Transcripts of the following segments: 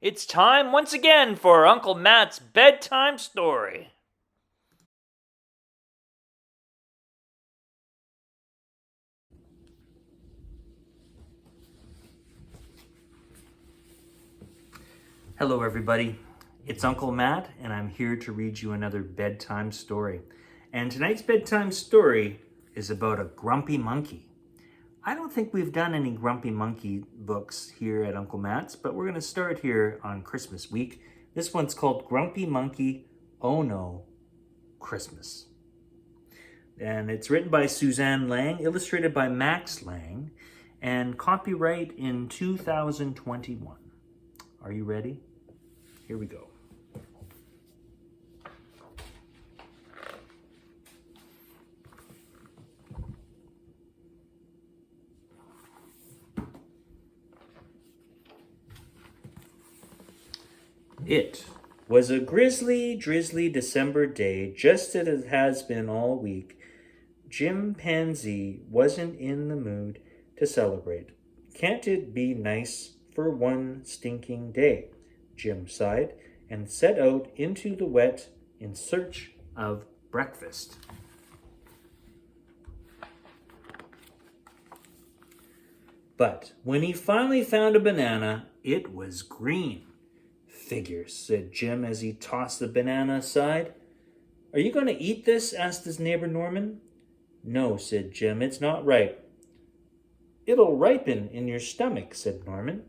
It's time once again for Uncle Matt's bedtime story. Hello, everybody. It's Uncle Matt, and I'm here to read you another bedtime story. And tonight's bedtime story is about a grumpy monkey. I don't think we've done any grumpy monkey books here at Uncle Matt's, but we're going to start here on Christmas week. This one's called Grumpy Monkey, Oh No, Christmas. And it's written by Suzanne Lang, illustrated by Max Lang, and copyright in 2021. Are you ready? Here we go. It was a grisly, drizzly December day, just as it has been all week. Jim Pansy wasn't in the mood to celebrate. Can't it be nice for one stinking day? Jim sighed and set out into the wet in search of breakfast. But when he finally found a banana, it was green. Figures, said Jim as he tossed the banana aside. Are you going to eat this? Asked his neighbor Norman. No, said Jim, it's not ripe. It'll ripen in your stomach, said Norman.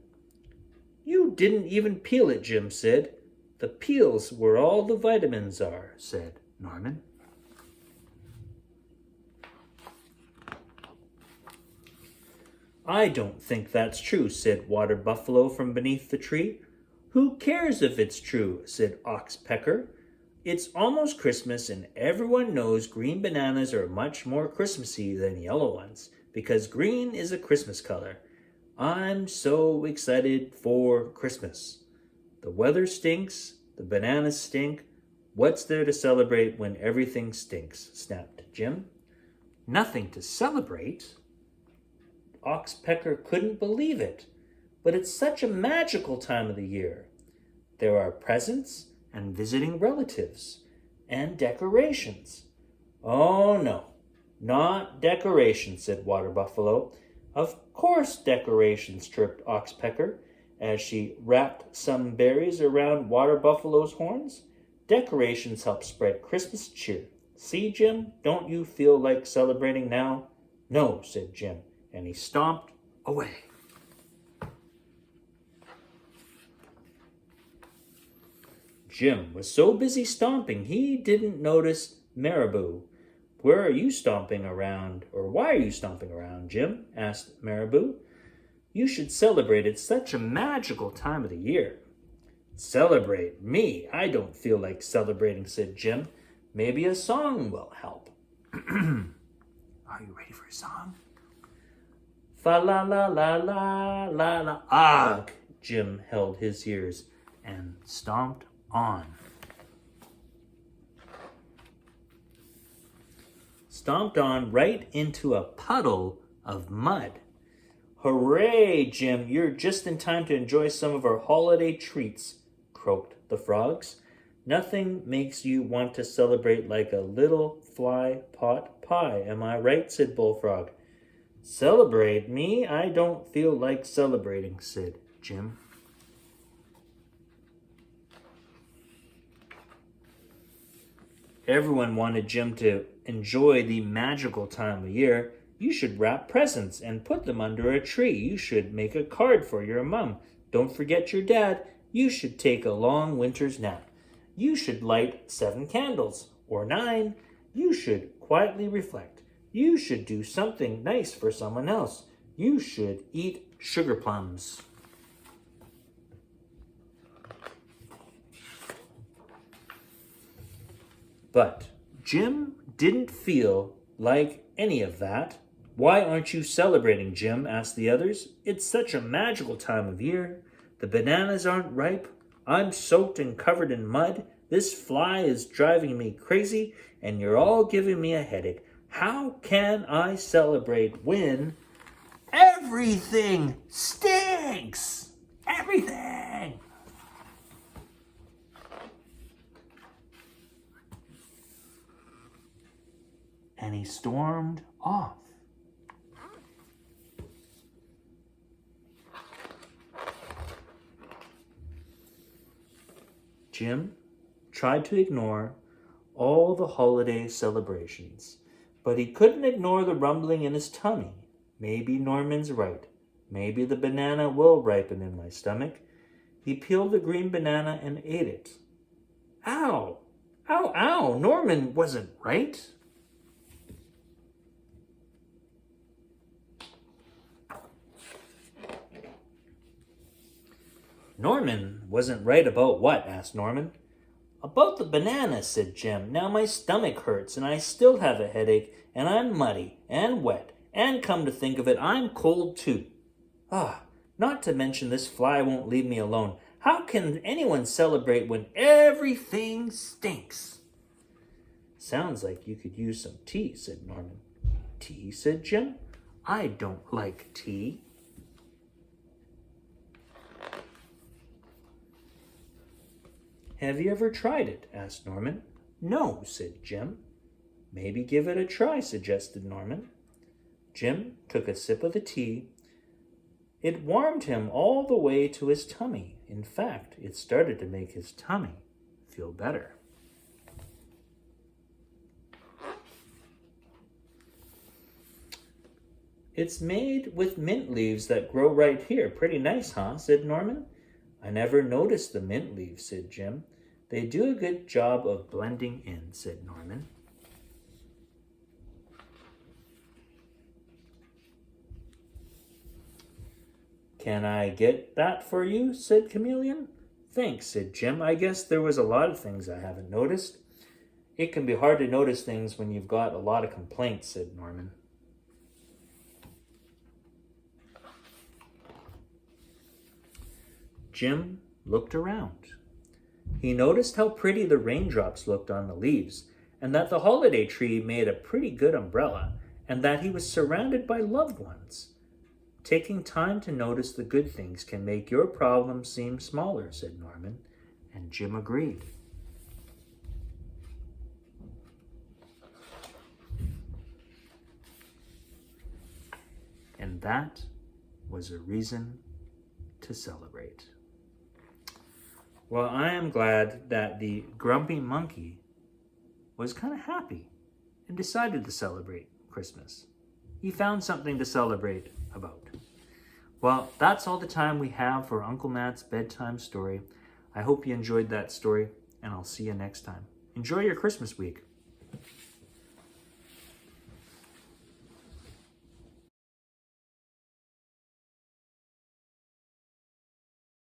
You didn't even peel it, Jim said. The peel's where all the vitamins are, said Norman. I don't think that's true, said Water Buffalo from beneath the tree. Who cares if it's true, said Oxpecker. It's almost Christmas and everyone knows green bananas are much more Christmassy than yellow ones because green is a Christmas color. I'm so excited for Christmas. The weather stinks, the bananas stink. What's there to celebrate when everything stinks? Snapped Jim. Nothing to celebrate? Oxpecker couldn't believe it. But it's such a magical time of the year. There are presents and visiting relatives and decorations. Oh no, not decorations, said Water Buffalo. Of course decorations, chirped Oxpecker as she wrapped some berries around Water Buffalo's horns. Decorations help spread Christmas cheer. See, Jim, don't you feel like celebrating now? No, said Jim, and he stomped away. Jim was so busy stomping he didn't notice Marabou. Where are you stomping around, or why are you stomping around, Jim? Asked Marabou. You should celebrate. It's such a magical time of the year. Celebrate? Me? I don't feel like celebrating, said Jim. Maybe a song will help. Are you ready for a song? Fa la la la la la la. Ugh! Jim held his ears and stomped on. Stomped on right into a puddle of mud. Hooray, Jim, you're just in time to enjoy some of our holiday treats, croaked the frogs. Nothing makes you want to celebrate like a little fly pot pie, am I right? Said Bullfrog. Celebrate? Me? I don't feel like celebrating, said Jim. Everyone wanted Jim to enjoy the magical time of year. You should wrap presents and put them under a tree. You should make a card for your mom. Don't forget your dad. You should take a long winter's nap. You should light 7 candles, or 9. You should quietly reflect. You should do something nice for someone else. You should eat sugar plums. But Jim didn't feel like any of that. Why aren't you celebrating, Jim? Asked the others. It's such a magical time of year. The bananas aren't ripe. I'm soaked and covered in mud. This fly is driving me crazy, and you're all giving me a headache. How can I celebrate when everything stinks? Everything! and he stormed off. Jim tried to ignore all the holiday celebrations, but he couldn't ignore the rumbling in his tummy. Maybe Norman's right. Maybe the banana will ripen in my stomach. He peeled the green banana and ate it. Ow! Ow, ow! Norman wasn't right. Norman wasn't right about what? Asked Norman. About the banana, said Jim. Now my stomach hurts and I still have a headache and I'm muddy and wet and come to think of it, I'm cold too. Not to mention this fly won't leave me alone. How can anyone celebrate when everything stinks? Sounds like you could use some tea, said Norman. Tea, said Jim. I don't like tea. Have you ever tried it? Asked Norman. No, said Jim. Maybe give it a try, suggested Norman. Jim took a sip of the tea. It warmed him all the way to his tummy. In fact, it started to make his tummy feel better. It's made with mint leaves that grow right here. Pretty nice, huh? Said Norman. I never noticed the mint leaves, said Jim. They do a good job of blending in, said Norman. Can I get that for you? Said Chameleon. Thanks, said Jim. I guess there was a lot of things I haven't noticed. It can be hard to notice things when you've got a lot of complaints, said Norman. Jim looked around. He noticed how pretty the raindrops looked on the leaves, and that the holiday tree made a pretty good umbrella, and that he was surrounded by loved ones. Taking time to notice the good things can make your problems seem smaller, said Norman, and Jim agreed. And that was a reason to celebrate. Well, I am glad that the grumpy monkey was kind of happy and decided to celebrate Christmas. He found something to celebrate about. Well, that's all the time we have for Uncle Matt's bedtime story. I hope you enjoyed that story, and I'll see you next time. Enjoy your Christmas week.